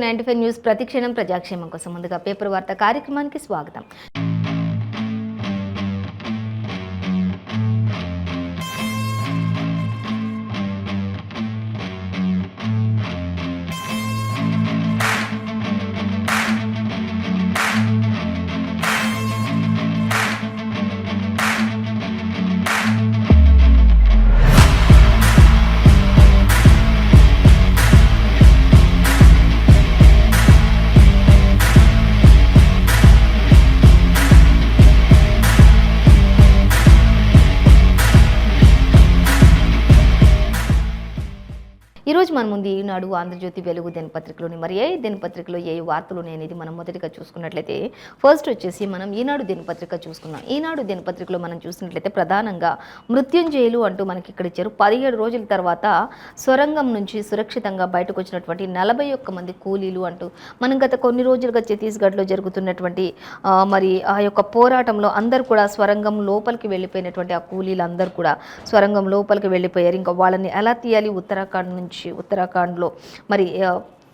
95 news ప్రతిక్షణం ప్రజాక్షేమం కోసం ముందుగా పేపర్ వార్త కార్యక్రమానికి స్వాగతం. ఈరోజు మన ముందు ఈనాడు, ఆంధ్రజ్యోతి, వెలుగు దినపత్రికలోని మరి ఏ దినపత్రికలో ఏ వార్తలు అనేది మనం మొదటిగా చూసుకున్నట్లయితే ఫస్ట్ వచ్చేసి మనం ఈనాడు దినపత్రిక చూసుకున్నాం. ఈనాడు దినపత్రికలో మనం చూసినట్లయితే ప్రధానంగా మృత్యుంజయులు అంటూ మనకి ఇక్కడ ఇచ్చారు. 17 రోజుల తర్వాత సొరంగం నుంచి సురక్షితంగా బయటకు వచ్చినటువంటి 41 మంది కూలీలు అంటూ మనం గత కొన్ని రోజులుగా ఛత్తీస్గఢ్లో జరుగుతున్నటువంటి మరి ఆ యొక్క పోరాటంలో అందరూ కూడా స్వరంగం లోపలికి వెళ్ళిపోయినటువంటి ఆ కూలీలు అందరూ కూడా స్వరంగం లోపలికి వెళ్ళిపోయారు. ఇంకా వాళ్ళని ఎలా తీయాలి, ఉత్తరాఖండ్లో మరి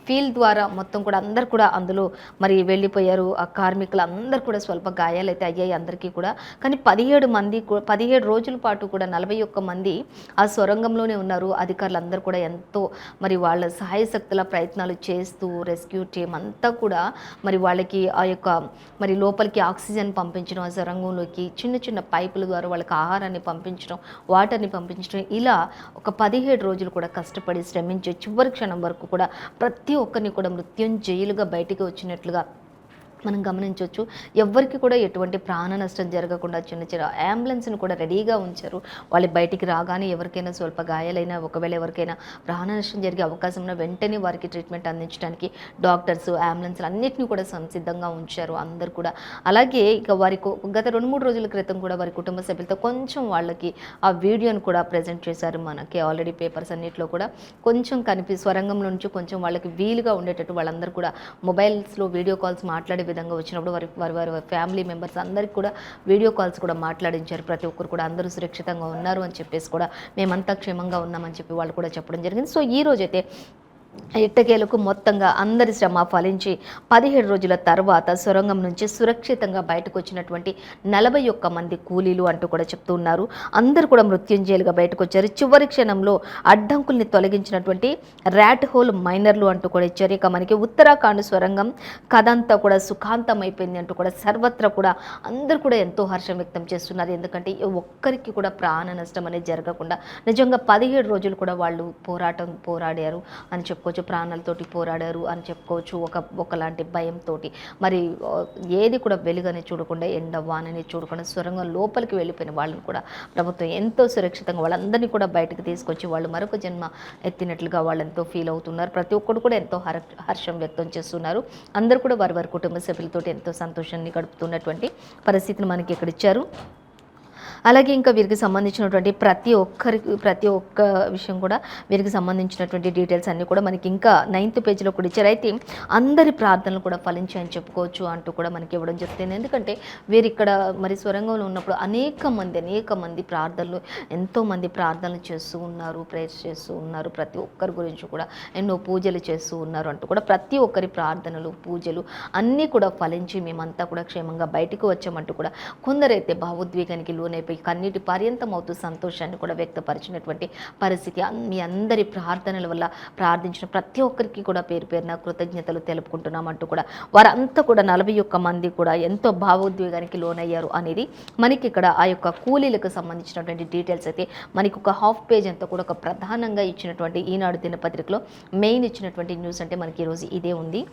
ఫీల్డ్ ద్వారా మొత్తం కూడా అందరు కూడా అందులో మరి వెళ్ళిపోయారు. ఆ కార్మికులు అందరూ కూడా స్వల్ప గాయాలు అయితే అయ్యాయి అందరికీ కూడా. కానీ 17 రోజుల పాటు కూడా 41 మంది ఆ సొరంగంలోనే ఉన్నారు. అధికారులు అందరూ కూడా ఎంతో మరి వాళ్ళ సహాయశక్తుల ప్రయత్నాలు చేస్తూ రెస్క్యూ టీం అంతా కూడా మరి వాళ్ళకి ఆ యొక్క మరి లోపలికి ఆక్సిజన్ పంపించడం, ఆ సొరంగంలోకి చిన్న చిన్న పైపుల ద్వారా వాళ్ళకి ఆహారాన్ని పంపించడం, వాటర్ని పంపించడం, ఇలా ఒక 17 రోజులు కూడా కష్టపడి శ్రమించి చివరి క్షణం వరకు కూడా ప్రతి ఒక్కరిని కూడా మృత్యుంజయులుగా బయటికి వచ్చినట్లుగా మనం గమనించవచ్చు. ఎవ్వరికి కూడా ఎటువంటి ప్రాణ నష్టం జరగకుండా చిన్న చిన్న అంబులెన్స్ని కూడా రెడీగా ఉంచారు. వాళ్ళు బయటికి రాగానే ఎవరికైనా స్వల్ప గాయాలైనా, ఒకవేళ ఎవరికైనా ప్రాణ నష్టం జరిగే అవకాశం ఉన్న వెంటనే వారికి ట్రీట్మెంట్ అందించడానికి డాక్టర్స్, అంబులెన్స్లు అన్నింటినీ కూడా సంసిద్ధంగా ఉంచారు అందరు కూడా. అలాగే ఇక వారికి గత 2-3 రోజుల క్రితం కూడా వారి కుటుంబ సభ్యులతో కొంచెం వాళ్ళకి ఆ వీడియోని కూడా ప్రజెంట్ చేశారు. మనకి ఆల్రెడీ పేపర్స్ అన్నింటిలో కూడా కొంచెం స్వరంగంలో నుంచి కొంచెం వాళ్ళకి వీలుగా ఉండేటట్టు వాళ్ళందరూ కూడా మొబైల్స్లో వీడియో కాల్స్ మాట్లాడే విధంగా వచ్చినప్పుడు వారి ఫ్యామిలీ మెంబర్స్ అందరికీ కూడా వీడియో కాల్స్ కూడా మాట్లాడించారు. ప్రతి ఒక్కరు కూడా అందరూ సురక్షితంగా ఉన్నారు అని చెప్పేసి కూడా మేమంతా క్షేమంగా ఉన్నామని చెప్పి వాళ్ళు కూడా చెప్పడం జరిగింది. సో ఈ రోజైతే ఎట్టకేలకు మొత్తంగా అందరి శ్రమ ఫలించి 17 రోజుల తర్వాత సొరంగం నుంచి సురక్షితంగా బయటకు వచ్చినటువంటి 41 మంది కూలీలు అంటూ కూడా చెప్తూ ఉన్నారు. అందరూ కూడా మృత్యుంజయులుగా బయటకు వచ్చారు. చివరి క్షణంలో అడ్డంకుల్ని తొలగించినటువంటి ర్యాట్ హోల్ మైనర్లు అంటూ కూడా ఇచ్చారు. ఇక మనకి ఉత్తరాఖండ్ సొరంగం కథ అంతా కూడా సుఖాంతం అయిపోయింది అంటూ కూడా సర్వత్రా కూడా అందరూ కూడా ఎంతో హర్షం వ్యక్తం చేస్తున్నారు. ఎందుకంటే ఒక్కరికి కూడా ప్రాణ నష్టం అనేది జరగకుండా నిజంగా 17 రోజులు కూడా వాళ్ళు పోరాడారు అని చెప్పుకోవచ్చు. ప్రాణాలతోటి పోరాడారు అని చెప్పుకోవచ్చు. ఒకలాంటి భయంతో మరి ఏది కూడా వెలుగని చూడకుండా, ఎండ వానని చూడకుండా సొరంగం లోపలికి వెళ్ళిపోయిన వాళ్ళని కూడా ప్రభుత్వం ఎంతో సురక్షితంగా వాళ్ళందరినీ కూడా బయటకు తీసుకొచ్చి వాళ్ళు మరొక జన్మ ఎత్తినట్లుగా వాళ్ళు ఎంతో ఫీల్ అవుతున్నారు. ప్రతి ఒక్కరు కూడా ఎంతో హర్షం వ్యక్తం చేస్తున్నారు. అందరూ కూడా వారి కుటుంబ సభ్యులతో ఎంతో సంతోషాన్ని గడుపుతున్నటువంటి పరిస్థితిని మనకి ఇక్కడ ఇచ్చారు. అలాగే ఇంకా వీరికి సంబంధించినటువంటి ప్రతి ఒక్క విషయం కూడా వీరికి సంబంధించినటువంటి డీటెయిల్స్ అన్నీ కూడా మనకి ఇంకా 9th పేజీలో కూడా ఇచ్చారు. అయితే అందరి ప్రార్థనలు కూడా ఫలించాయని చెప్పుకోవచ్చు అంటూ కూడా మనకి ఇవ్వడం జరుగుతుంది. ఎందుకంటే వీరు ఇక్కడ మరి సొరంగంలో ఉన్నప్పుడు అనేక మంది ప్రార్థనలు, ఎంతోమంది ప్రార్థనలు చేస్తూ ఉన్నారు, ప్రేయర్స్ చేస్తూ ఉన్నారు. ప్రతి ఒక్కరి గురించి కూడా ఎన్నో పూజలు చేస్తూ ఉన్నారు అంటూ కూడా ప్రతి ఒక్కరి ప్రార్థనలు, పూజలు అన్నీ కూడా ఫలించి మేమంతా కూడా క్షేమంగా బయటకు వచ్చామంటూ కూడా కొందరైతే భావోద్వేగానికి లోనైపోయి కన్నీటి పర్యంతం అవుతూ సంతోషాన్ని కూడా వ్యక్తపరిచినటువంటి పరిస్థితి. మీ అందరి ప్రార్థనల వల్ల ప్రార్థించిన ప్రతి ఒక్కరికి కూడా పేరు పేరున కృతజ్ఞతలు తెలుపుకుంటున్నామంటూ కూడా వారంతా కూడా 41 మంది కూడా ఎంతో భావోద్వేగానికి లోనయ్యారు అనేది మనకి ఇక్కడ ఆ యొక్క కూలీలకు సంబంధించినటువంటి డీటెయిల్స్ అయితే మనకి ఒక హాఫ్ పేజ్ అంతా కూడా ఒక ప్రధానంగా ఇచ్చినటువంటి ఈనాడు దినపత్రికలో మెయిన్ ఇచ్చినటువంటి న్యూస్ అంటే మనకి ఈరోజు ఇదే ఉంది.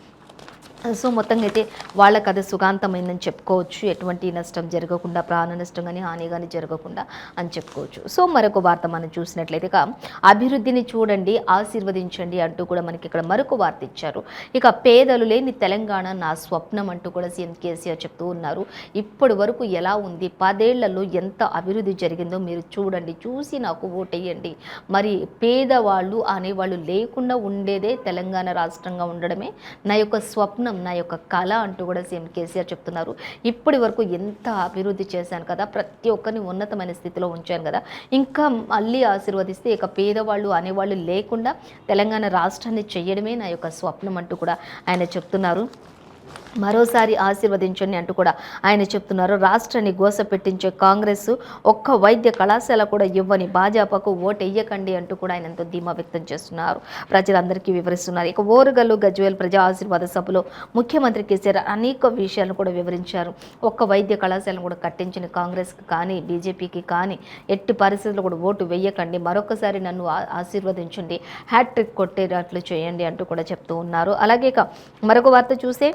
సో మొత్తంగా అయితే వాళ్ళ కథ సుఖాంతమైందని చెప్పుకోవచ్చు. ఎటువంటి నష్టం జరగకుండా, ప్రాణ నష్టం కానీ హాని కానీ జరగకుండా అని చెప్పుకోవచ్చు. సో మరొక వార్త మనం చూసినట్లయితే అభివృద్ధిని చూడండి, ఆశీర్వదించండి అంటూ కూడా మనకి ఇక్కడ మరొక వార్త ఇచ్చారు. ఇక పేదలు లేని తెలంగాణ నా స్వప్నం అంటూ కూడా సీఎం కేసీఆర్ చెప్తూ ఉన్నారు. ఇప్పటి వరకు ఎలా ఉంది, 10 ఏళ్లలో ఎంత అభివృద్ధి జరిగిందో మీరు చూడండి, చూసి నాకు ఓటేయండి. మరి పేదవాళ్ళు అనేవాళ్ళు లేకుండా ఉండేదే తెలంగాణ రాష్ట్రంగా ఉండడమే నా యొక్క స్వప్నం జీవనం, నా యొక్క కళ అంటూ కూడా సీఎం కేసీఆర్ చెప్తున్నారు. ఇప్పటి వరకు ఎంత అభివృద్ధి చేశాను కదా, ప్రతి ఒక్కరిని ఉన్నతమైన స్థితిలో ఉంచాను కదా, ఇంకా మళ్ళీ ఆశీర్వదిస్తే ఇక పేదవాళ్ళు అనేవాళ్ళు లేకుండా తెలంగాణ రాష్ట్రాన్ని చేయడమే నా యొక్క స్వప్నం అంటూ కూడా ఆయన చెప్తున్నారు. మరోసారి ఆశీర్వదించండి అంటూ కూడా ఆయన చెప్తున్నారు. రాష్ట్రాన్ని గోస పెట్టించే కాంగ్రెస్ ఒక్క వైద్య కళాశాల కూడా ఇవ్వని భాజపాకు ఓటెయ్యకండి అంటూ కూడా ఆయన ఎంతో ధీమా వ్యక్తం చేస్తున్నారు. ప్రజలందరికీ వివరిస్తున్నారు. ఇక ఓరుగల్లు గజ్వేల్ ప్రజా ఆశీర్వాద సభలో ముఖ్యమంత్రి కేసీఆర్ అనేక విషయాలను కూడా వివరించారు. ఒక్క వైద్య కళాశాలను కూడా కట్టించిన కాంగ్రెస్కి కానీ బీజేపీకి కానీ ఎట్టి పరిస్థితుల్లో కూడా ఓటు వేయకండి, మరొకసారి నన్ను ఆశీర్వదించండి, హ్యాట్రిక్ కొట్టేటట్లు చేయండి అంటూ కూడా చెప్తూ ఉన్నారు. అలాగే ఇక మరొక వార్త చూస్తే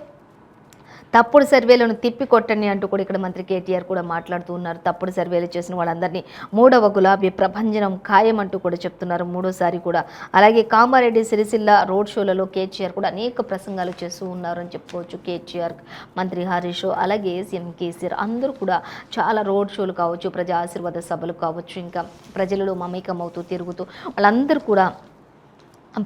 తప్పుడు సర్వేలను తిప్పి కొట్టండి అంటూ కూడా ఇక్కడ మంత్రి కేటీఆర్ కూడా మాట్లాడుతూ ఉన్నారు. తప్పుడు సర్వేలు చేసిన వాళ్ళందరినీ 3వ గులాబీ ప్రభంజనం ఖాయం అంటూ కూడా చెప్తున్నారు, 3వసారి కూడా. అలాగే కామారెడ్డి సిరిసిల్ల రోడ్ షోలలో కేటీఆర్ కూడా అనేక ప్రసంగాలు చేస్తూ ఉన్నారు అని చెప్పుకోవచ్చు. కేటీఆర్, మంత్రి హరీష్, అలాగే సీఎం కేసీఆర్ అందరూ కూడా చాలా రోడ్ షోలు కావచ్చు, ప్రజా ఆశీర్వాద సభలు కావచ్చు, ఇంకా ప్రజలలో మమేకం అవుతూ తిరుగుతూ వాళ్ళందరూ కూడా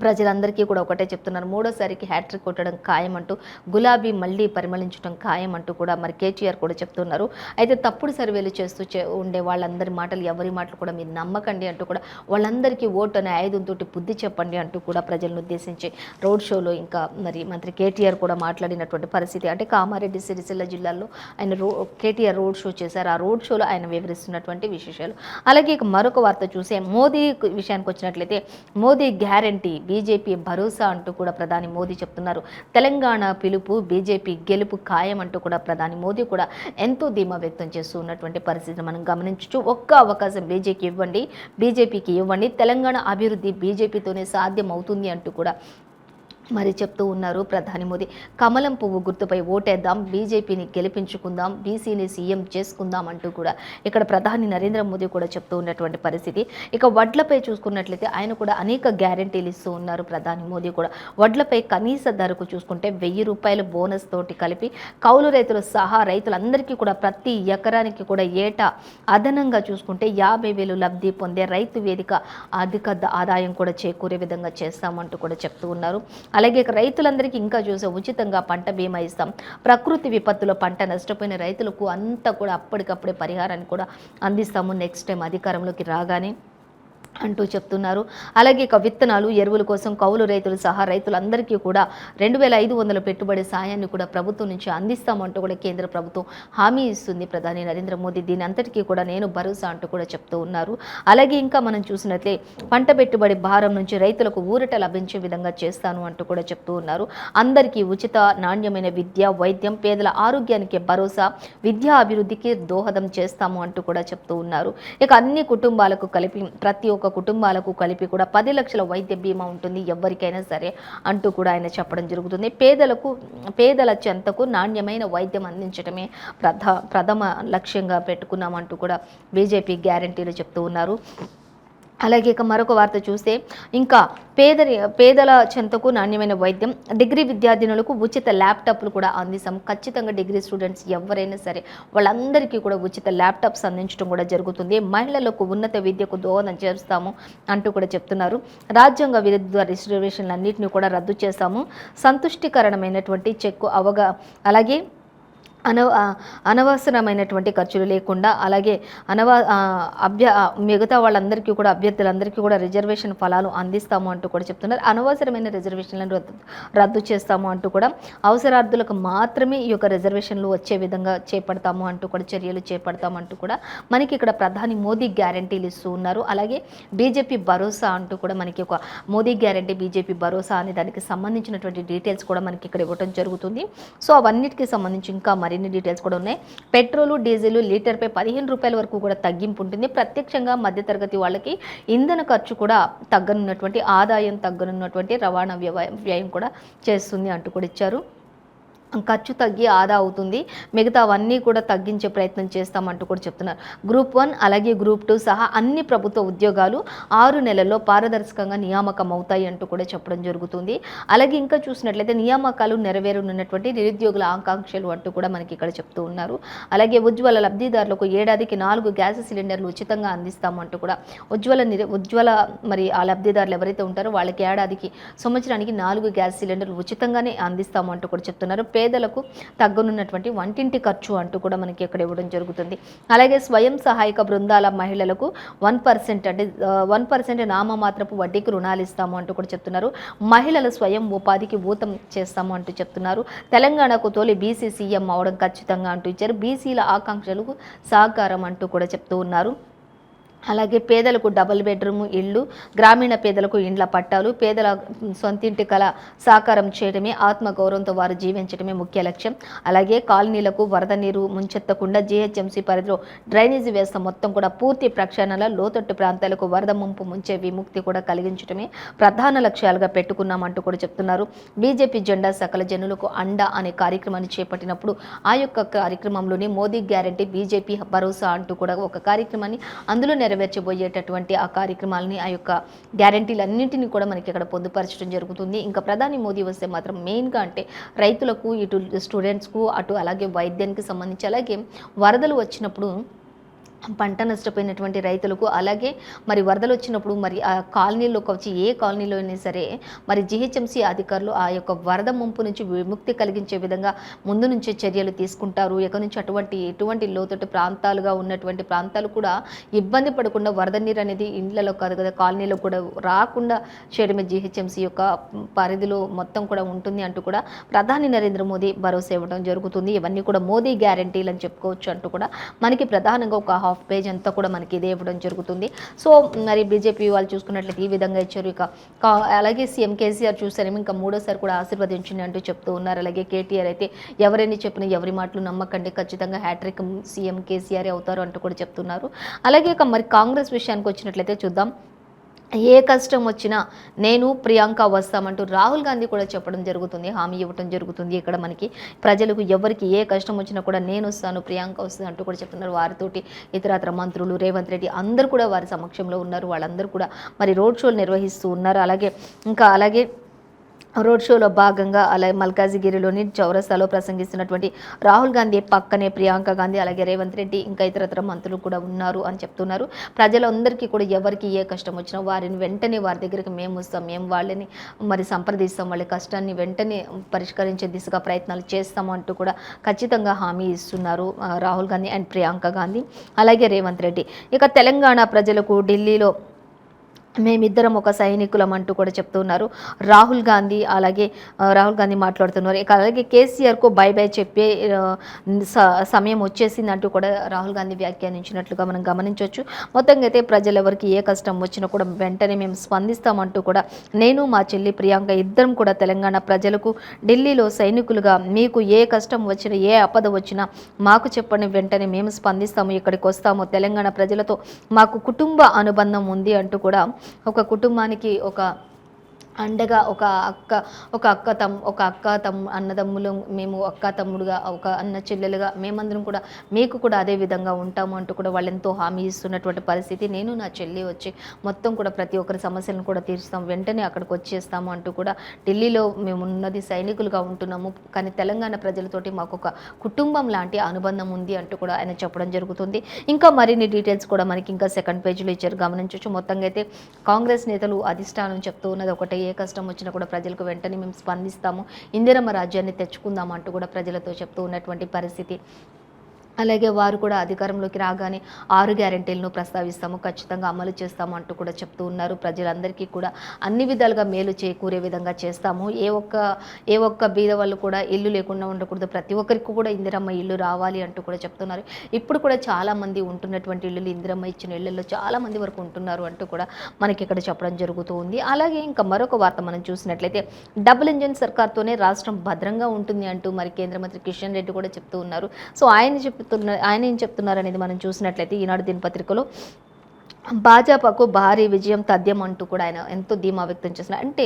ప్రజలందరికీ కూడా ఒకటే చెప్తున్నారు, 3వసారికి హ్యాట్రిక్ కొట్టడం ఖాయం అంటూ, గులాబీ మళ్ళీ పరిమళించడం ఖాయం అంటూ కూడా మరి కేటీఆర్ కూడా చెప్తున్నారు. అయితే తప్పుడు సర్వేలు చేస్తూ ఉండే వాళ్ళందరి మాటలు, ఎవరి మాటలు కూడా మీరు నమ్మకండి అంటూ కూడా, వాళ్ళందరికీ ఓటు అనే ఆయుధంతో బుద్ధి చెప్పండి అంటూ కూడా ప్రజలను ఉద్దేశించి రోడ్ షోలో ఇంకా మరి మంత్రి కేటీఆర్ కూడా మాట్లాడినటువంటి పరిస్థితి. అంటే కామారెడ్డి సిరిసిల్ల జిల్లాలో ఆయన కేటీఆర్ రోడ్ షో చేశారు. ఆ రోడ్ షోలో ఆయన వివరిస్తున్నటువంటి విశేషాలు. అలాగే ఇక మరొక వార్త చూసే మోదీ విషయానికి వచ్చినట్లయితే, మోదీ గ్యారంటీ, బీజేపీ భరోసా అంటూ కూడా ప్రధాని మోదీ చెప్తున్నారు. తెలంగాణ పిలుపు, బీజేపీ గెలుపు ఖాయం అంటూ కూడా ప్రధాని మోదీ కూడా ఎంతో ధీమా వ్యక్తం చేస్తూ ఉన్నటువంటి పరిస్థితిని మనం గమనించవచ్చు. ఒక్క అవకాశం బీజేపీకి ఇవ్వండి, తెలంగాణ అభివృద్ధి బీజేపీతోనే సాధ్యం అవుతుంది అంటూ కూడా మరి చెప్తూ ఉన్నారు ప్రధాని మోదీ. కమలం పువ్వు గుర్తుపై ఓటేద్దాం, బీజేపీని గెలిపించుకుందాం, బీసీని సీఎం చేసుకుందాం అంటూ కూడా ఇక్కడ ప్రధాని నరేంద్ర మోదీ కూడా చెప్తూ ఉన్నటువంటి పరిస్థితి. ఇక వడ్లపై చూసుకున్నట్లయితే ఆయన కూడా అనేక గ్యారంటీలు ఇస్తూ ఉన్నారు ప్రధాని మోదీ కూడా. వడ్లపై కనీస ధరకు చూసుకుంటే 1000 రూపాయల బోనస్ తోటి కలిపి కౌలు రైతులు సహా రైతులందరికీ కూడా ప్రతి ఎకరానికి కూడా ఏటా అదనంగా చూసుకుంటే 50,000 లబ్ధి పొందే రైతు వేదిక అధిక ఆదాయం కూడా చేకూరే విధంగా చేస్తామంటూ కూడా చెప్తూ ఉన్నారు. అలాగే రైతులందరికీ ఇంకా చూసే ఉచితంగా పంట బీమా ఇస్తాం, ప్రకృతి విపత్తులో పంట నష్టపోయిన రైతులకు అంతా కూడా అప్పటికప్పుడే పరిహారాన్ని కూడా అందిస్తాము నెక్స్ట్ టైం అధికారంలోకి రాగానే అంటూ చెప్తున్నారు. అలాగే ఇక విత్తనాలు, ఎరువుల కోసం కౌలు రైతులు సహా రైతులందరికీ కూడా 2,500 పెట్టుబడి సాయాన్ని కూడా ప్రభుత్వం నుంచి అందిస్తామంటూ కూడా కేంద్ర ప్రభుత్వం హామీ ఇస్తుంది ప్రధాని నరేంద్ర మోదీ. దీని అంతటికీ కూడా నేను భరోసా అంటూ కూడా చెప్తూ ఉన్నారు. అలాగే ఇంకా మనం చూసినట్లే పంట పెట్టుబడి భారం నుంచి రైతులకు ఊరట లభించే విధంగా చేస్తాను అంటూ కూడా చెప్తూ ఉన్నారు. అందరికీ ఉచిత నాణ్యమైన విద్య, వైద్యం, పేదల ఆరోగ్యానికి భరోసా, విద్యా అభివృద్ధికి దోహదం చేస్తాము అంటూ కూడా చెప్తూ ఉన్నారు. ఇక అన్ని కుటుంబాలకు కలిపి ప్రతి ఒక్క కుటుంబాలకు కలిపి కూడా 10 లక్షల వైద్య బీమా ఉంటుంది ఎవరికైనా సరే అంటూ కూడా ఆయన చెప్పడం జరుగుతుంది. పేదల చెంతకు నాణ్యమైన వైద్యం అందించడమే ప్రథమ లక్ష్యంగా పెట్టుకున్నామంటూ కూడా బీజేపీ గ్యారంటీలు చెప్తూ ఉన్నారు. అలాగే ఇక మరొక వార్త చూస్తే ఇంకా పేదల చెంతకు నాణ్యమైన వైద్యం, డిగ్రీ విద్యార్థినులకు ఉచిత ల్యాప్టాప్లు కూడా అందిస్తాం. ఖచ్చితంగా డిగ్రీ స్టూడెంట్స్ ఎవరైనా సరే వాళ్ళందరికీ కూడా ఉచిత ల్యాప్టాప్స్ అందించడం కూడా జరుగుతుంది. మహిళలకు ఉన్నత విద్యకు దోహదం చేస్తాము అంటూ కూడా చెప్తున్నారు. రాజ్యాంగ విరుద్ధ రిజర్వేషన్లన్నింటినీ కూడా రద్దు చేస్తాము, సంతుష్టికరమైనటువంటి చెక్కు అలాగే అనవసరమైనటువంటి ఖర్చులు లేకుండా, అలాగే మిగతా వాళ్ళందరికీ కూడా అభ్యర్థులందరికీ కూడా రిజర్వేషన్ ఫలాలు అందిస్తాము అంటూ కూడా చెప్తున్నారు. అనవసరమైన రిజర్వేషన్లను రద్దు చేస్తాము అంటూ కూడా, అవసరార్థులకు మాత్రమే ఈ యొక్క రిజర్వేషన్లు వచ్చే విధంగా చేపడతాము అంటూ కూడా చర్యలు చేపడతామంటూ కూడా మనకి ఇక్కడ ప్రధాని మోదీ గ్యారంటీలు ఇస్తూ ఉన్నారు. అలాగే బీజేపీ భరోసా అంటూ కూడా మనకి ఒక మోదీ గ్యారంటీ, బీజేపీ భరోసా అనే దానికి సంబంధించినటువంటి డీటెయిల్స్ కూడా మనకి ఇక్కడ ఇవ్వడం జరుగుతుంది. సో అవన్నిటికీ సంబంధించి ఇంకా మరిన్ని డీటెయిల్స్ కూడా ఉన్నాయి. పెట్రోలు, డీజిల్ లీటర్పై 15 రూపాయల వరకు కూడా తగ్గింపు ఉంటుంది. ప్రత్యక్షంగా మధ్యతరగతి వాళ్ళకి ఇంధన ఖర్చు కూడా తగ్గనున్నటువంటి, ఆదాయం తగ్గనున్నటువంటి రవాణా వ్యయం కూడా చేస్తుంది అంటూ కూడా ఇచ్చారు. ఖర్చు తగ్గి ఆదా అవుతుంది. మిగతావన్నీ కూడా తగ్గించే ప్రయత్నం చేస్తామంటూ కూడా చెప్తున్నారు. గ్రూప్ 1 అలాగే గ్రూప్ 2 సహా అన్ని ప్రభుత్వ ఉద్యోగాలు 6 నెలల్లో పారదర్శకంగా నియామకం అవుతాయి అంటూ కూడా చెప్పడం జరుగుతుంది. అలాగే ఇంకా చూసినట్లయితే నియామకాలు నెరవేరనున్నటువంటి నిరుద్యోగుల ఆకాంక్షలు అంటూ కూడా మనకి ఇక్కడ చెప్తూ ఉన్నారు. అలాగే ఉజ్వల లబ్ధిదారులకు ఏడాదికి 4 గ్యాస్ సిలిండర్లు ఉచితంగా అందిస్తామంటూ కూడా ఉజ్వల మరి ఆ లబ్ధిదారులు ఎవరైతే ఉంటారో వాళ్ళకి ఏడాదికి సంవత్సరానికి 4 గ్యాస్ సిలిండర్లు ఉచితంగానే అందిస్తామంటూ కూడా చెప్తున్నారు. పేదలకు తగ్గనున్నటువంటి వంటింటి ఖర్చు అంటూ కూడా మనకి ఇక్కడ ఇవ్వడం జరుగుతుంది. అలాగే స్వయం సహాయక బృందాల మహిళలకు 1% అంటే 1% నామమాత్రపు వడ్డీకి రుణాలు ఇస్తాము అంటూ కూడా చెప్తున్నారు. మహిళల స్వయం ఉపాధికి ఊతం చేస్తాము అంటూ చెప్తున్నారు. తెలంగాణకు తోలి బీసీ సీఎం అవడం ఖచ్చితంగా అంటూ ఇచ్చారు. బీసీల ఆకాంక్షలకు సహకారం అంటూ కూడా చెప్తూ ఉన్నారు. అలాగే పేదలకు డబుల్ బెడ్రూమ్ ఇళ్ళు, గ్రామీణ పేదలకు ఇండ్ల పట్టాలు, పేదల సొంతింటి కళ సాకారం చేయడమే ఆత్మగౌరవంతో వారు జీవించడమే ముఖ్య లక్ష్యం. అలాగే కాలనీలకు వరద నీరు ముంచెత్తకుండా జీహెచ్ఎంసీ పరిధిలో డ్రైనేజీ వ్యవస్థ మొత్తం కూడా పూర్తి ప్రక్షాళన, లోతట్టు ప్రాంతాలకు వరద ముంపు ముంచే విముక్తి కూడా కలిగించడమే ప్రధాన లక్ష్యాలుగా పెట్టుకున్నామంటూ కూడా చెప్తున్నారు. బీజేపీ జెండా సకల జనులకు అండ అనే కార్యక్రమాన్ని చేపట్టినప్పుడు ఆ యొక్క కార్యక్రమంలోనే మోదీ గ్యారంటీ, బీజేపీ భరోసా అంటూ కూడా ఒక కార్యక్రమాన్ని అందులో నెరవేర్చబోయేటటువంటి ఆ కార్యక్రమాలని, ఆ యొక్క గ్యారంటీలన్నింటినీ కూడా మనకి ఇక్కడ పొందుపరచడం జరుగుతుంది. ఇంకా ప్రధాని మోదీ వస్తే మాత్రం మెయిన్గా అంటే రైతులకు, ఇటు స్టూడెంట్స్కు, అటు అలాగే వైద్యానికి సంబంధించి, అలాగే వరదలు వచ్చినప్పుడు పంట నష్టపోయినటువంటి రైతులకు, అలాగే మరి వరదలు వచ్చినప్పుడు మరి ఆ కాలనీలోకి వచ్చి ఏ కాలనీలో అయినా సరే మరి జీహెచ్ఎంసీ అధికారులు ఆ యొక్క వరద ముంపు నుంచి విముక్తి కలిగించే విధంగా ముందు నుంచే చర్యలు తీసుకుంటారు. ఇక నుంచి ఎటువంటి లోతట్టు ప్రాంతాలుగా ఉన్నటువంటి ప్రాంతాలు కూడా ఇబ్బంది పడకుండా వరద నీరు అనేది ఇండ్లలో కాదు కదా కాలనీలో కూడా రాకుండా చేయడమే జీహెచ్ఎంసీ యొక్క పరిధిలో మొత్తం కూడా ఉంటుంది అంటూ కూడా ప్రధాని నరేంద్ర మోదీ భరోసా ఇవ్వడం జరుగుతుంది. ఇవన్నీ కూడా మోదీ గ్యారంటీలు అని చెప్పుకోవచ్చు అంటూ కూడా మనకి ప్రధానంగా ఒక హాఫ్ పేజ్ అంతా కూడా మనకి ఇదే ఇవ్వడం జరుగుతుంది. సో మరి బీజేపీ వాళ్ళు చూసుకున్నట్లయితే ఈ విధంగా ఇచ్చారు. ఇక అలాగే సీఎం కేసీఆర్ చూసారేమో ఇంకా మూడోసారి కూడా ఆశీర్వదించండి అంటూ చెప్తూ ఉన్నారు. అలాగే కేటీఆర్ అయితే ఎవరైనా చెప్పినా ఎవరి మాటలు నమ్మకండి, ఖచ్చితంగా హ్యాట్రిక్ సీఎం కేసీఆర్ అవుతారు అంటూ కూడా చెప్తున్నారు. అలాగే ఇక మరి కాంగ్రెస్ విషయానికి వచ్చినట్లయితే చూద్దాం. ఏ కష్టం వచ్చినా నేను ప్రియాంక వస్తామంటూ రాహుల్ గాంధీ కూడా చెప్పడం జరుగుతుంది, హామీ ఇవ్వడం జరుగుతుంది. ఇక్కడ మనకి ప్రజలకు ఎవరికి ఏ కష్టం వచ్చినా కూడా నేను వస్తాను, ప్రియాంక వస్తుంది అంటూ కూడా చెప్తున్నారు. వారితోటి ఇతరత్ర మంత్రులు, రేవంత్ రెడ్డి అందరూ కూడా వారి సమక్షంలో ఉన్నారు. వాళ్ళందరూ కూడా మరి రోడ్ షోలు నిర్వహిస్తూ ఉన్నారు. అలాగే రోడ్ షోలో భాగంగా అలాగే మల్కాజిగిరిలోని చౌరస్తాలో ప్రసంగిస్తున్నటువంటి రాహుల్ గాంధీ పక్కనే ప్రియాంక గాంధీ, అలాగే రేవంత్ రెడ్డి, ఇంకా ఇతరత్ర మంత్రులు కూడా ఉన్నారు అని చెప్తున్నారు. ప్రజలందరికీ కూడా ఎవరికి ఏ కష్టం వచ్చినా వారిని వెంటనే వారి దగ్గరికి మేము వస్తాం, మేము వాళ్ళని మరి సంప్రదిస్తాం, వాళ్ళ కష్టాన్ని వెంటనే పరిష్కరించే దిశగా ప్రయత్నాలు చేస్తాము అంటూ కూడా ఖచ్చితంగా హామీ ఇస్తున్నారు రాహుల్ గాంధీ అండ్ ప్రియాంక గాంధీ, అలాగే రేవంత్ రెడ్డి. ఇక తెలంగాణ ప్రజలకు ఢిల్లీలో మేమిద్దరం ఒక సైనికులం అంటూ కూడా చెప్తున్నారు రాహుల్ గాంధీ. రాహుల్ గాంధీ మాట్లాడుతున్నారు. ఇక అలాగే కేసీఆర్కు బై బై చెప్పే సమయం వచ్చేసింది అంటూ కూడా రాహుల్ గాంధీ వ్యాఖ్యానించినట్లుగా మనం గమనించవచ్చు. మొత్తంగా అయితే ప్రజలు ఎవరికి ఏ కష్టం వచ్చినా కూడా వెంటనే మేము స్పందిస్తామంటూ కూడా నేను మా చెల్లి ప్రియాంక ఇద్దరం కూడా తెలంగాణ ప్రజలకు ఢిల్లీలో సైనికులుగా మీకు ఏ కష్టం వచ్చినా ఏ ఆపద వచ్చినా మాకు చెప్పండి, వెంటనే మేము స్పందిస్తాము, ఇక్కడికి వస్తాము, తెలంగాణ ప్రజలతో మాకు కుటుంబ అనుబంధం ఉంది అంటూ కూడా ఒక కుటుంబానికి ఒక అండగా ఒక అక్క అన్నదమ్ములు, మేము అక్క తమ్ముడుగా, ఒక అన్న చెల్లెలుగా మేమందరం కూడా మీకు కూడా అదే విధంగా ఉంటాము అంటూ కూడా వాళ్ళు ఎంతో హామీ ఇస్తున్నటువంటి పరిస్థితి. నేను నా చెల్లి వచ్చి మొత్తం కూడా ప్రతి ఒక్కరి సమస్యలను కూడా తీరుస్తాం, వెంటనే అక్కడికి వచ్చేస్తాము అంటూ కూడా ఢిల్లీలో మేము ఉన్నది సైనికులుగా ఉంటున్నాము, కానీ తెలంగాణ ప్రజలతోటి మాకు ఒక కుటుంబం లాంటి అనుబంధం ఉంది అంటూ కూడా ఆయన చెప్పడం జరుగుతుంది. ఇంకా మరిన్ని డీటెయిల్స్ కూడా మనకి ఇంకా సెకండ్ పేజీలో ఇచ్చారు, గమనించవచ్చు. మొత్తంగా అయితే కాంగ్రెస్ నేతలు అధిష్టానం చెప్తూ ఉన్నది ఒకటే, ఏ కష్టం వచ్చినా కూడా ప్రజలకు వెంటనే మేము స్పందిస్తాము, ఇందిరమ్మ రాజ్యాన్ని తెచ్చుకుందాం అంటూ కూడా ప్రజలతో చెప్తూ ఉన్నటువంటి పరిస్థితి. అలాగే వారు కూడా అధికారంలోకి రాగానే 6 గ్యారెంటీలను ప్రస్తావిస్తాము, ఖచ్చితంగా అమలు చేస్తాము అంటూ కూడా చెప్తూ ఉన్నారు. ప్రజలందరికీ కూడా అన్ని విధాలుగా మేలు చేకూరే విధంగా చేస్తాము, ఏ ఒక్క బీద వాళ్ళు కూడా ఇల్లు లేకుండా ఉండకూడదు, ప్రతి ఒక్కరికి కూడా ఇందిరమ్మ ఇల్లు రావాలి అంటూ కూడా చెప్తున్నారు. ఇప్పుడు కూడా చాలామంది ఉంటున్నటువంటి ఇల్లులు ఇందిరమ్మ ఇచ్చిన ఇళ్లలో చాలామంది వరకు ఉంటున్నారు అంటూ కూడా మనకి ఇక్కడ చెప్పడం జరుగుతూ ఉంది. అలాగే ఇంకా మరొక వార్త మనం చూసినట్లయితే డబుల్ ఇంజిన్ సర్కార్తోనే రాష్ట్రం భద్రంగా ఉంటుంది అంటూ మరి కేంద్ర మంత్రి కిషన్ రెడ్డి కూడా చెప్తూ ఉన్నారు. సో ఆయన ఏం చెప్తున్నారు అనేది మనం చూసినట్లయితే ఈనాడు దినపత్రికలో భాజపాకు భారీ విజయం తథ్యం అంటూ కూడా ఆయన ఎంతో ధీమా వ్యక్తం చేస్తున్నారు. అంటే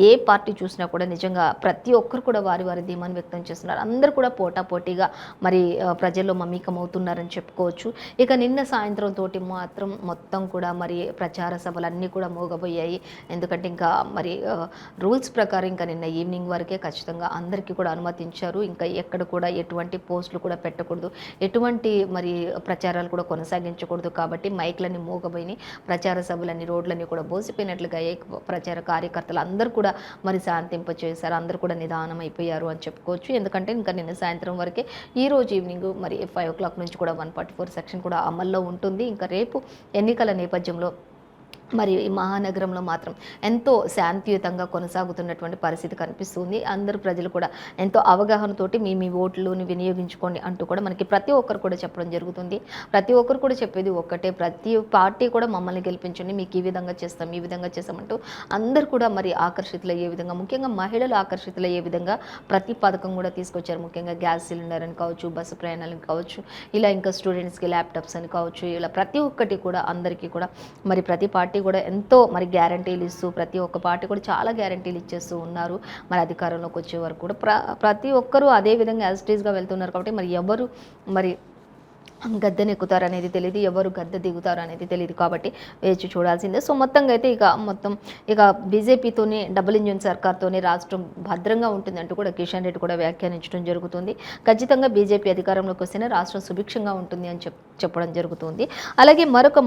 ఏ పార్టీ చూసినా కూడా నిజంగా ప్రతి ఒక్కరు కూడా వారి వారి ధీమాను వ్యక్తం చేస్తున్నారు. అందరూ కూడా పోటాపోటీగా మరి ప్రజల్లో మమేకమవుతున్నారని చెప్పుకోవచ్చు. ఇక నిన్న సాయంత్రం తోటి మాత్రం మొత్తం కూడా మరి ప్రచార సభలన్నీ కూడా మోగబోయాయి. ఎందుకంటే ఇంకా మరి రూల్స్ ప్రకారం ఇంకా నిన్న ఈవినింగ్ వరకే ఖచ్చితంగా అందరికీ కూడా అనుమతించారు. ఇంకా ఎక్కడ కూడా ఎటువంటి పోస్టులు కూడా పెట్టకూడదు, ఎటువంటి మరి ప్రచారాలు కూడా కొనసాగించకూడదు. కాబట్టి మైక్లన్నీ మోగబోయి ప్రచార సభలన్నీ రోడ్లన్నీ కూడా బోసిపోయినట్లుగా ప్రచార కార్యకర్తలు అందరూ కూడా మరి శాంతింపచేశారు. అందరూ కూడా నిదానం అయిపోయారు అని చెప్పుకోవచ్చు. ఎందుకంటే ఇంకా నిన్న సాయంత్రం వరకే ఈ రోజు ఈవినింగ్ మరి 5 o'clock నుంచి కూడా 144 సెక్షన్ కూడా అమల్లో ఉంటుంది. ఇంకా రేపు ఎన్నికల నేపథ్యంలో మరి ఈ మహానగరంలో మాత్రం ఎంతో శాంతియుతంగా కొనసాగుతున్నటువంటి పరిస్థితి కనిపిస్తుంది. అందరూ ప్రజలు కూడా ఎంతో అవగాహనతోటి మీ ఓట్లను వినియోగించుకోండి అంటూ కూడా మనకి ప్రతి ఒక్కరు కూడా చెప్పడం జరుగుతుంది. ప్రతి ఒక్కరు కూడా చెప్పేది ఒక్కటే, ప్రతి పార్టీ కూడా మమ్మల్ని గెలిపించండి, మీకు ఈ విధంగా చేస్తాం ఈ విధంగా చేస్తామంటూ అందరూ కూడా మరి ఆకర్షితులయ్యే విధంగా, ముఖ్యంగా మహిళలు ఆకర్షితులయ్యే విధంగా ప్రతి పథకం కూడా తీసుకొచ్చారు. ముఖ్యంగా గ్యాస్ సిలిండర్ అని కావచ్చు, బస్సు ప్రయాణాలని కావచ్చు, ఇలా ఇంకా స్టూడెంట్స్కి ల్యాప్టాప్స్ అని కావచ్చు, ఇలా ప్రతి ఒక్కటి కూడా అందరికీ కూడా మరి ప్రతి పార్టీ కూడా ఎంతో మరి గ్యారంటీలు ఇస్తూ ప్రతి ఒక్క పార్టీ కూడా చాలా గ్యారంటీలు ఇచ్చేస్తూ ఉన్నారు. మరి అధికారంలోకి వచ్చే వరకు కూడా ప్రతి ఒక్కరూ అదే విధంగా యాజ్ ఇట్ ఈస్గా వెళ్తున్నారు. కాబట్టి మరి ఎవరు మరి గద్దెను ఎక్కుతారు అనేది తెలియదు, ఎవరు గద్దె దిగుతారు అనేది తెలియదు. కాబట్టి వేచి చూడాల్సిందే. సో మొత్తంగా అయితే ఇక బీజేపీతోనే డబుల్ ఇంజిన్ సర్కార్తోనే రాష్ట్రం భద్రంగా ఉంటుందంటూ కూడా కిషన్ రెడ్డి కూడా వ్యాఖ్యానించడం జరుగుతుంది. ఖచ్చితంగా బీజేపీ అధికారంలోకి వస్తేనే రాష్ట్రం సుభిక్షంగా ఉంటుంది అని చెప్పడం జరుగుతుంది. అలాగే మరొక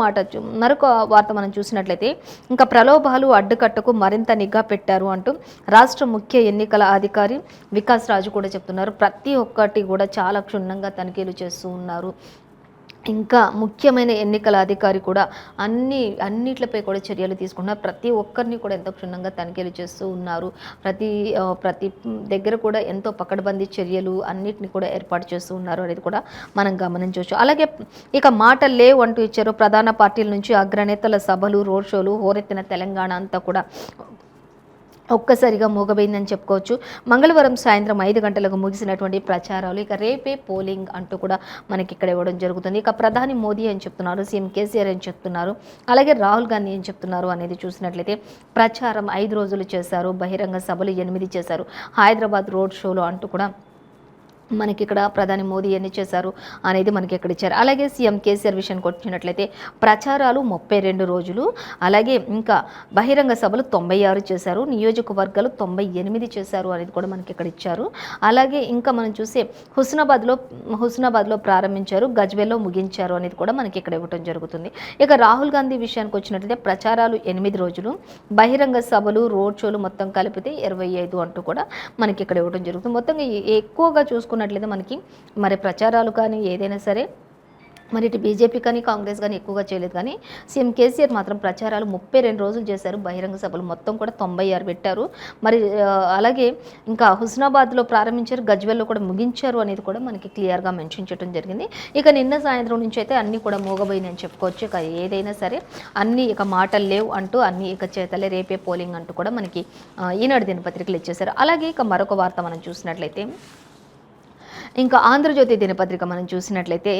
వార్త మనం చూసినట్లయితే ఇంకా ప్రలోభాలు అడ్డుకట్టకు మరింత నిఘా పెట్టారు అంటూ రాష్ట్ర ముఖ్య ఎన్నికల అధికారి వికాస్ రాజు కూడా చెప్తున్నారు. ప్రతి ఒక్కటి కూడా చాలా క్షుణ్ణంగా తనిఖీలు చేస్తూ ఉన్నారు. ఇంకా ముఖ్యమైన ఎన్నికల అధికారి కూడా అన్నిట్లపై కూడా చర్యలు తీసుకుంటున్నారు. ప్రతి ఒక్కరిని కూడా ఎంతో క్షుణ్ణంగా తనిఖీలు చేస్తూ ఉన్నారు. ప్రతి దగ్గర కూడా ఎంతో పకడ్బందీ చర్యలు అన్నిటిని కూడా ఏర్పాటు చేస్తూ ఉన్నారు అనేది కూడా మనం గమనించవచ్చు. అలాగే ఇక మాటలు లేవు అంటూ ఇచ్చారు. ప్రధాన పార్టీల నుంచి అగ్రనేతల సభలు, రోడ్ షోలు హోరెత్తిన తెలంగాణ అంతా కూడా ఒక్కసారిగా మోగబోయిందని చెప్పుకోవచ్చు. మంగళవారం సాయంత్రం 5 గంటలకు ముగిసినటువంటి ప్రచారాలు ఇక రేపే పోలింగ్ అంటూ కూడా మనకి ఇక్కడ ఇవ్వడం జరుగుతుంది. ఇక ప్రధాని మోదీ అని చెప్తున్నారు, సీఎం కేసీఆర్ అని చెప్తున్నారు, అలాగే రాహుల్ గాంధీ ఏం చెప్తున్నారు అనేది చూసినట్లయితే ప్రచారం 5 రోజులు చేశారు, బహిరంగ సభలు 8 చేశారు, హైదరాబాద్ రోడ్ షోలు అంటూ కూడా మనకి ఇక్కడ ప్రధాని మోదీ ఎన్ని చేశారు అనేది మనకి ఇక్కడ ఇచ్చారు. అలాగే సీఎం కేసీఆర్ విషయానికి వచ్చినట్లయితే ప్రచారాలు 32 రోజులు, అలాగే ఇంకా బహిరంగ సభలు 96 చేశారు, నియోజకవర్గాలు 98 చేశారు అనేది కూడా మనకి ఇక్కడ ఇచ్చారు. అలాగే ఇంకా మనం చూసే హుస్నాబాద్లో ప్రారంభించారు, గజ్వేల్లో ముగించారు అనేది కూడా మనకి ఇక్కడ ఇవ్వడం జరుగుతుంది. ఇక రాహుల్ గాంధీ విషయానికి వచ్చినట్లయితే ప్రచారాలు 8 రోజులు, బహిరంగ సభలు రోడ్ షోలు మొత్తం కలిపితే 25 అంటూ కూడా మనకి ఇక్కడ ఇవ్వడం జరుగుతుంది. మొత్తంగా ఎక్కువగా చూసుకున్నట్లయితే మనకి మరి ప్రచారాలు కానీ ఏదైనా సరే మరి ఇటు బీజేపీ కానీ కాంగ్రెస్ కానీ ఎక్కువగా చేయలేదు. కానీ సీఎం కేసీఆర్ మాత్రం ప్రచారాలు 32 రోజులు చేశారు, బహిరంగ సభలు మొత్తం కూడా 96 పెట్టారు. మరి అలాగే ఇంకా హుస్నాబాద్లో ప్రారంభించారు, గజ్వేల్లో కూడా ముగించారు అనేది కూడా మనకి క్లియర్గా మెన్షన్ చేయడం జరిగింది. ఇక నిన్న సాయంత్రం నుంచి అయితే అన్నీ కూడా మోగబోయినాయి అని చెప్పుకోవచ్చు. ఇక ఏదైనా సరే అన్నీ ఇక మాటలు లేవు అంటూ అన్నీ ఇక చేతలే, రేపే పోలింగ్ అంటూ కూడా మనకి ఈనాడు దినపత్రికలు ఇచ్చేశారు. అలాగే ఇక మరొక వార్త మనం చూసినట్లయితే ఇంకా ఆంధ్రజ్యోతి దినపత్రిక మనం చూసినట్లయితే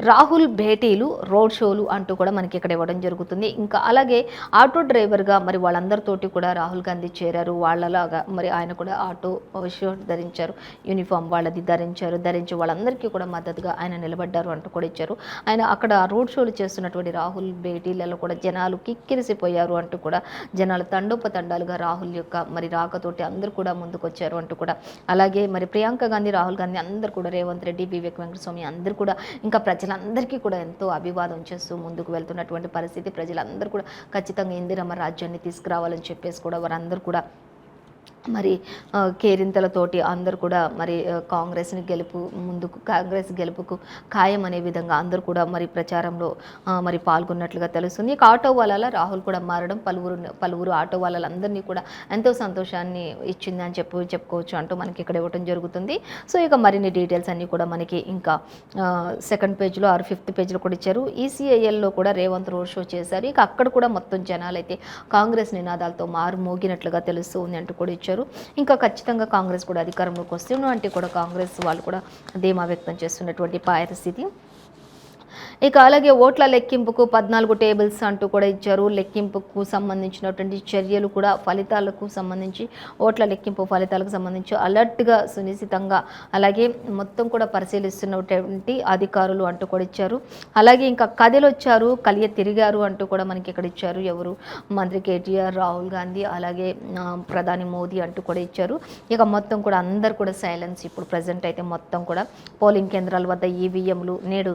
రాహుల్ భేటీలు, రోడ్ షోలు అంటూ కూడా మనకి ఇక్కడ ఇవ్వడం జరుగుతుంది. ఇంకా అలాగే ఆటో డ్రైవర్గా మరి వాళ్ళందరితోటి కూడా రాహుల్ గాంధీ చేరారు. వాళ్ళలాగా మరి ఆయన కూడా ఆటో షర్ట్ ధరించారు, యూనిఫామ్ వాళ్ళది ధరించి వాళ్ళందరికీ కూడా మద్దతుగా ఆయన నిలబడ్డారు అంటూ కూడా ఇచ్చారు. ఆయన అక్కడ రోడ్ షోలు చేస్తున్నటువంటి రాహుల్ భేటీలలో కూడా జనాలు కిక్కిరిసిపోయారు అంటూ కూడా జనాలు తండోపతండాలుగా రాహుల్ యొక్క మరి రాకతోటి అందరూ కూడా ముందుకొచ్చారు అంటూ కూడా, అలాగే మరి ప్రియాంక గాంధీ, రాహుల్ గాంధీ అందరూ కూడా, రేవంత్ రెడ్డి, వివేక్ వెంకటస్వామి అందరూ కూడా ఇంకా ప్రజలందరికీ కూడా ఎంతో అభివాదం చేస్తూ ముందుకు వెళ్తున్నటువంటి పరిస్థితి. ప్రజలందరూ కూడా ఖచ్చితంగా ఇందిరమ్మ రాజ్యాన్ని తీసుకురావాలని చెప్పేసి కూడా వారందరూ కూడా మరి కేరింతలతోటి అందరూ కూడా మరి కాంగ్రెస్ గెలుపుకు ఖాయం అనే విధంగా అందరూ కూడా మరి ప్రచారంలో మరి పాల్గొన్నట్లుగా తెలుస్తుంది. ఇక ఆటో వాళ్ళ రాహుల్ కూడా మారడం పలువురు ఆటో వాళ్ళందరినీ కూడా ఎంతో సంతోషాన్ని ఇచ్చిందని చెప్పుకోవచ్చు అంటూ మనకి ఇక్కడ ఇవ్వడం జరుగుతుంది. సో ఇక మరిన్ని డీటెయిల్స్ అన్నీ కూడా మనకి ఇంకా 2nd పేజ్లో 5th పేజ్లో కూడా ఇచ్చారు. ఈసీఐఎల్లో కూడా రేవంత్ రోడ్ షో చేశారు. ఇక అక్కడ కూడా మొత్తం జనాలు అయితే కాంగ్రెస్ నినాదాలతో మోగినట్లుగా తెలుస్తుంది అంటూ కూడా ఇచ్చారు. ఇంకా ఖచ్చితంగా కాంగ్రెస్ కూడా అధికారంలోకి వస్తున్నట్టు కూడా కాంగ్రెస్ వాళ్ళు కూడా ధీమా వ్యక్తం చేస్తున్నటువంటి పరిస్థితి. ఇక అలాగే ఓట్ల లెక్కింపుకు 14 టేబుల్స్ అంటూ కూడా ఇచ్చారు. లెక్కింపుకు సంబంధించినటువంటి చర్యలు కూడా ఫలితాలకు సంబంధించి ఓట్ల లెక్కింపు ఫలితాలకు సంబంధించి అలర్ట్గా సునిశ్చితంగా అలాగే మొత్తం కూడా పరిశీలిస్తున్నటువంటి అధికారులు అంటూ కూడా ఇచ్చారు. అలాగే ఇంకా కదిలొచ్చారు, కలియ తిరిగారు అంటూ కూడా మనకి ఇక్కడ ఇచ్చారు. ఎవరు? మంత్రి కేటీఆర్, రాహుల్ గాంధీ అలాగే ప్రధాని మోదీ అంటూ కూడా ఇచ్చారు. ఇక మొత్తం కూడా అందరు కూడా సైలెన్స్. ఇప్పుడు ప్రజెంట్ అయితే మొత్తం కూడా పోలింగ్ కేంద్రాల వద్ద ఈవీఎంలు నేడు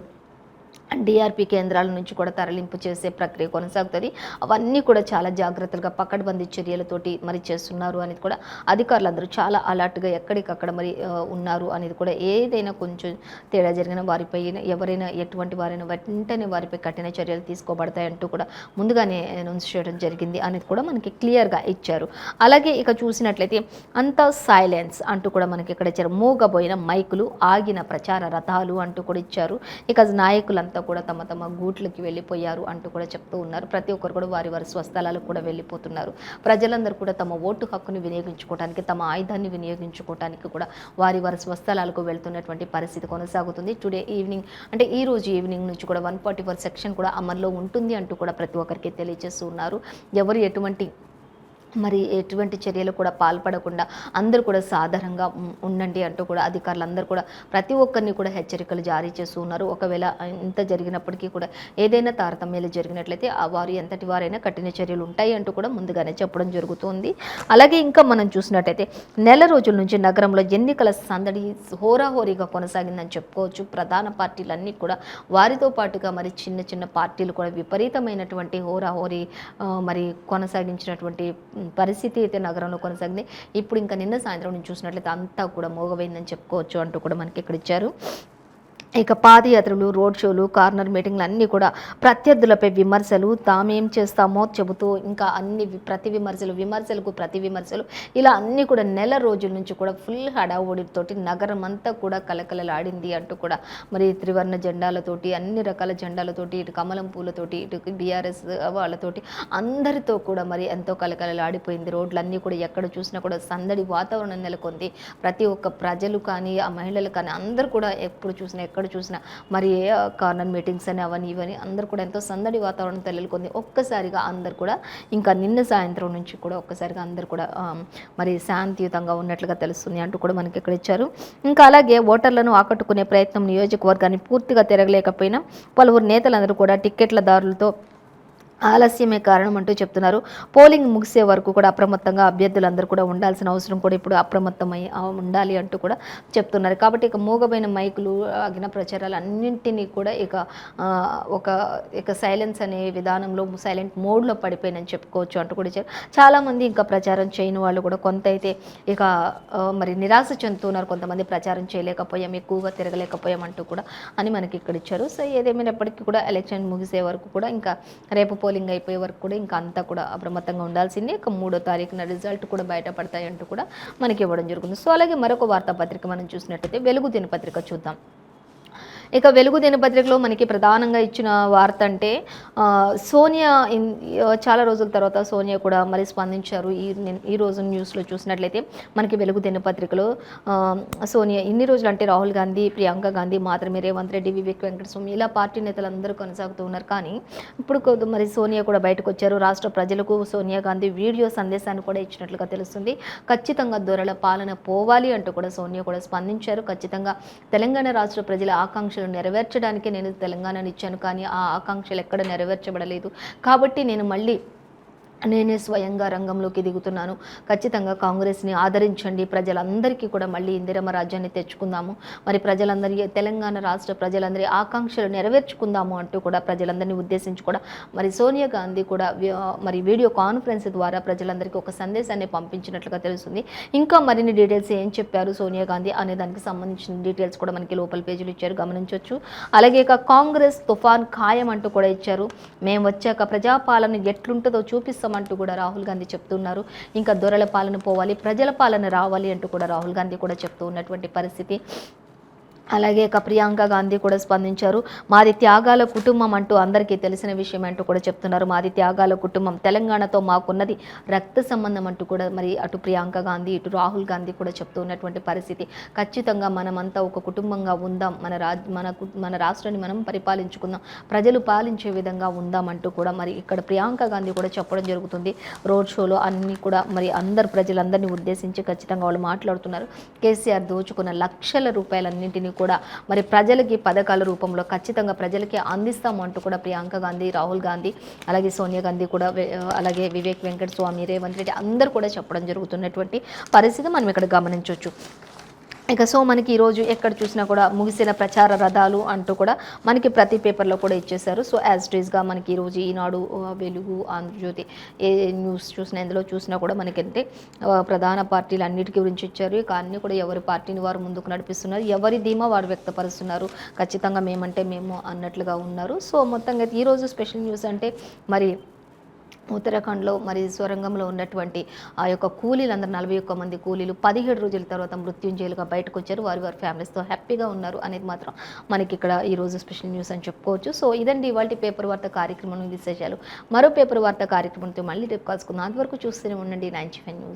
డిఆర్పి కేంద్రాల నుంచి కూడా తరలింపు చేసే ప్రక్రియ కొనసాగుతుంది. అవన్నీ కూడా చాలా జాగ్రత్తగా పకడ్బందీ చర్యలతోటి మరి చేస్తున్నారు అనేది కూడా అధికారులందరూ చాలా అలర్ట్గా ఎక్కడికక్కడ మరి ఉన్నారు అనేది కూడా ఏదైనా కొంచెం తేడా జరిగిన వారిపై ఎవరైనా ఎటువంటి వారైనా వెంటనే వారిపై కఠిన చర్యలు తీసుకోబడతాయంటూ కూడా ముందుగానే అనౌన్స్ చేయడం జరిగింది అనేది కూడా మనకి క్లియర్గా ఇచ్చారు. అలాగే ఇక చూసినట్లయితే అంతా సైలెన్స్ అంటూ కూడా మనకి ఇక్కడ ఇచ్చారు. మూగబోయిన మైకులు, ఆగిన ప్రచార రథాలు అంటూ కూడా ఇచ్చారు. ఇక నాయకులంతా కూడా తమ తమ గూట్లకి వెళ్ళిపోయారు అంటూ కూడా చెప్తూ ఉన్నారు. ప్రతి ఒక్కరు కూడా వారి వారి స్వస్థలాలకు కూడా వెళ్ళిపోతున్నారు. ప్రజలందరూ కూడా తమ ఓటు హక్కును వినియోగించుకోవడానికి, తమ ఆయుధాన్ని వినియోగించుకోవడానికి కూడా వారి వారి స్వస్థలాలకు వెళ్తున్నటువంటి పరిస్థితి కొనసాగుతుంది. టుడే ఈవినింగ్ అంటే ఈ రోజు ఈవినింగ్ నుంచి కూడా 144 సెక్షన్ కూడా అమల్లో ఉంటుంది అంటూ కూడా ప్రతి ఒక్కరికి తెలియజేస్తూ ఉన్నారు. ఎవరు ఎటువంటి చర్యలు కూడా పాల్పడకుండా అందరూ కూడా సాధారణంగా ఉండండి అంటూ కూడా అధికారులందరూ కూడా ప్రతి ఒక్కరిని కూడా హెచ్చరికలు జారీ చేస్తూ ఉన్నారు. ఒకవేళ ఇంత జరిగినప్పటికీ కూడా ఏదైనా తారతమ్యాలు జరిగినట్లయితే వారు ఎంతటి వారైనా కఠిన చర్యలు ఉంటాయి అంటూ కూడా ముందుగానే చెప్పడం జరుగుతుంది. అలాగే ఇంకా మనం చూసినట్టయితే నెల రోజుల నుంచి నగరంలో ఎన్నికల సందడి హోరాహోరీగా కొనసాగిందని చెప్పుకోవచ్చు. ప్రధాన పార్టీలన్నీ కూడా వారితో పాటుగా మరి చిన్న చిన్న పార్టీలు కూడా విపరీతమైనటువంటి హోరాహోరీ మరి కొనసాగించినటువంటి పరిస్థితి అయితే నగరంలో కొనసాగింది. ఇప్పుడు ఇంకా నిన్న సాయంత్రం నుంచి చూసినట్లయితే అంతా కూడా మోగవైందని చెప్పుకోవచ్చు అంటూ కూడా మనకి ఇక్కడ ఇచ్చారు. ఇక పాదయాత్రలు, రోడ్ షోలు, కార్నర్ మీటింగ్లు అన్నీ కూడా ప్రత్యర్థులపై విమర్శలు, తామేం చేస్తామో చెబుతూ ఇంకా అన్ని విమర్శలకు ప్రతి విమర్శలు ఇలా అన్నీ కూడా నెల రోజుల నుంచి కూడా ఫుల్ హడావుడితోటి నగరం అంతా కూడా కలకలలాడింది అంటూ కూడా మరి త్రివర్ణ జెండాలతోటి, అన్ని రకాల జెండాలతోటి, ఇటు కమలం పూలతోటి, ఇటు బీఆర్ఎస్ వాళ్ళతోటి అందరితో కూడా మరి ఎంతో కలకలలాడిపోయింది. రోడ్లన్నీ కూడా ఎక్కడ చూసినా కూడా సందడి వాతావరణం నెలకొంది. ప్రతి ఒక్క ప్రజలు కానీ ఆ మహిళలు కానీ అందరూ కూడా ఎప్పుడు చూసినా ఎక్కడ చూసినా మరి కార్నర్ మీటింగ్స్ అని అవన్నీ ఇవన్నీ అందరూ కూడా ఎంతో సందడి వాతావరణం నెలకొంది. ఒక్కసారిగా అందరు కూడా ఇంకా నిన్న సాయంత్రం నుంచి కూడా ఒక్కసారిగా అందరు కూడా మరి శాంతియుతంగా ఉన్నట్లుగా తెలుస్తుంది అంటూ కూడా మనకి ఇక్కడ ఇచ్చారు. ఇంకా అలాగే ఓటర్లను ఆకట్టుకునే ప్రయత్నం నియోజకవర్గాన్ని పూర్తిగా తిరగలేకపోయినా పలువురు నేతలందరూ కూడా టిక్కెట్ల దారులతో ఆలస్యమే కారణం అంటూ చెప్తున్నారు. పోలింగ్ ముగిసే వరకు కూడా అప్రమత్తంగా అభ్యర్థులందరూ కూడా ఉండాల్సిన అవసరం కూడా ఇప్పుడు అప్రమత్తమై ఉండాలి అంటూ కూడా చెప్తున్నారు. కాబట్టి ఇక మూగమైన మైకులు, ఆగిన ప్రచారాలు అన్నింటినీ కూడా ఇక సైలెన్స్ అనే విధానంలో సైలెంట్ మోడ్లో పడిపోయినని చెప్పుకోవచ్చు అంటూ కూడా చాలామంది ఇంకా ప్రచారం చేయని వాళ్ళు కూడా కొంత అయితే ఇక మరి నిరాశ చెందుతున్నారు. కొంతమంది ప్రచారం చేయలేకపోయాం, ఎక్కువగా తిరగలేకపోయాం అంటూ కూడా అని మనకి ఇక్కడ ఇచ్చారు. సో ఏదేమైనప్పటికీ కూడా ఎలక్షన్ ముగిసే వరకు కూడా ఇంకా రేపు పోలింగ్ అయిపోయే వరకు కూడా ఇంకా అంతా కూడా అప్రమత్తంగా ఉండాల్సిందే. ఇక 3వ తారీఖున రిజల్ట్ కూడా బయటపడతాయి అంటూ కూడా మనకి ఇవ్వడం జరుగుతుంది. సో అలాగే మరొక వార్తాపత్రిక మనం చూసినట్టయితే వెలుగు దినపత్రిక చూద్దాం. ఇక వెలుగు దినపత్రికలో మనకి ప్రధానంగా ఇచ్చిన వార్త అంటే సోనియా చాలా రోజుల తర్వాత సోనియా కూడా మరి స్పందించారు. ఈ రోజు న్యూస్లో చూసినట్లయితే మనకి వెలుగు దినపత్రికలో సోనియా ఇన్ని రోజులు అంటే రాహుల్ గాంధీ, ప్రియాంక గాంధీ మాత్రమే, రేవంత్ రెడ్డి, వివేక్ వెంకటస్వామి ఇలా పార్టీ నేతలందరూ కొనసాగుతూ ఉన్నారు. కానీ ఇప్పుడు మరి సోనియా కూడా బయటకు వచ్చారు. రాష్ట్ర ప్రజలకు సోనియా గాంధీ వీడియో సందేశాన్ని కూడా ఇచ్చినట్లుగా తెలుస్తుంది. ఖచ్చితంగా దొరల పాలన పోవాలి అంటూ కూడా సోనియా కూడా స్పందించారు. ఖచ్చితంగా తెలంగాణ రాష్ట్ర ప్రజల ఆకాంక్ష నెరవేర్చడానికి నేను తెలంగాణను ఇచ్చాను, కానీ ఆ ఆకాంక్షలు ఎక్కడ నెరవేర్చబడలేదు. కాబట్టి నేనే స్వయంగా రంగంలోకి దిగుతున్నాను. ఖచ్చితంగా కాంగ్రెస్ని ఆదరించండి, ప్రజలందరికీ కూడా మళ్ళీ ఇందిరమ్మ రాజ్యాన్ని తెచ్చుకుందాము, మరి తెలంగాణ రాష్ట్ర ప్రజలందరి ఆకాంక్షలు నెరవేర్చుకుందాము అంటూ కూడా ప్రజలందరినీ ఉద్దేశించి కూడా మరి సోనియా గాంధీ కూడా మరి వీడియో కాన్ఫరెన్స్ ద్వారా ప్రజలందరికీ ఒక సందేశాన్ని పంపించినట్లుగా తెలుస్తుంది. ఇంకా మరిన్ని డీటెయిల్స్ ఏం చెప్పారు సోనియా గాంధీ అనే దానికి సంబంధించిన డీటెయిల్స్ కూడా మనకి లోపల పేజీలు ఇచ్చారు, గమనించవచ్చు. అలాగే ఇక కాంగ్రెస్ తుఫాన్ ఖాయం అంటూ కూడా ఇచ్చారు. మేము వచ్చాక ప్రజాపాలన ఎట్లుంటుందో చూపిస్తాం అంటూ కూడా రాహుల్ గాంధీ చెప్తున్నారు. ఇంకా దొరల పాలన పోవాలి, ప్రజల పాలన రావాలి అంటూ కూడా రాహుల్ గాంధీ కూడా చెప్తూ ఉన్నటువంటి పరిస్థితి. అలాగే ఇక ప్రియాంక గాంధీ కూడా స్పందించారు. మాది త్యాగాల కుటుంబం అంటూ అందరికీ తెలిసిన విషయం అంటూ కూడా చెప్తున్నారు. మాది త్యాగాల కుటుంబం, తెలంగాణతో మాకున్నది రక్త సంబంధం అంటూ కూడా మరి అటు ప్రియాంక గాంధీ, ఇటు రాహుల్ గాంధీ కూడా చెప్తూ ఉన్నటువంటి పరిస్థితి. ఖచ్చితంగా మనమంతా ఒక కుటుంబంగా ఉందాం, మన రాష్ట్రాన్ని మనం పరిపాలించుకుందాం, ప్రజలు పాలించే విధంగా ఉందాం అంటూ కూడా మరి ఇక్కడ ప్రియాంక గాంధీ కూడా చెప్పడం జరుగుతుంది. రోడ్ షోలో అన్నీ కూడా మరి ప్రజలందరినీ ఉద్దేశించి ఖచ్చితంగా వాళ్ళు మాట్లాడుతున్నారు. కేసీఆర్ దోచుకున్న లక్షల రూపాయలన్నింటినీ కూడా మరి ప్రజలకి పథకాల రూపంలో ఖచ్చితంగా ప్రజలకి అందిస్తాము అంటూ కూడా ప్రియాంక గాంధీ, రాహుల్ గాంధీ, అలాగే సోనియా గాంధీ కూడా, అలాగే వివేక్ వెంకట స్వామి, రేవంత్ రెడ్డి అందరూ కూడా చెప్పడం జరుగుతున్నటువంటి పరిస్థితి మనం ఇక్కడ గమనించవచ్చు. ఇక సో మనకి ఈరోజు ఎక్కడ చూసినా కూడా ముగిసిన ప్రచార రథాలు అంటూ కూడా మనకి ప్రతి పేపర్లో కూడా ఇచ్చేశారు. సో యాజ్ ఇట్ ఈస్గా మనకి ఈరోజు ఈనాడు, వెలుగు, ఆంధ్రజ్యోతి ఏ న్యూస్ చూసినా ఎందులో చూసినా కూడా మనకంటే ప్రధాన పార్టీలు అన్నిటికీ గురించి ఇచ్చారు. ఇక అన్నీ కూడా ఎవరి పార్టీని వారు ముందుకు నడిపిస్తున్నారు, ఎవరి ధీమా వారు వ్యక్తపరుస్తున్నారు, ఖచ్చితంగా మేమంటే మేము అన్నట్లుగా ఉన్నారు. సో మొత్తంగా ఈరోజు స్పెషల్ న్యూస్ అంటే మరి ఉత్తరాఖండ్లో మరి సొరంగంలో ఉన్నటువంటి ఆ యొక్క కూలీలందరూ 41 మంది కూలీలు 17 రోజుల తర్వాత మృత్యుంజయులుగా బయటకు వచ్చారు. వారి ఫ్యామిలీస్తో హ్యాపీగా ఉన్నారు అనేది మాత్రం మనకి ఇక్కడ ఈరోజు స్పెషల్ న్యూస్ అని చెప్పుకోవచ్చు. సో ఇదండి ఇవాళ పేపర్ వార్త కార్యక్రమం విశేషాలు. మరో పేపర్ వార్త కార్యక్రమంతో మళ్ళీ రేపు కలుసుకుందాం. అంతవరకు చూస్తూనే ఉండండి 95 న్యూస్.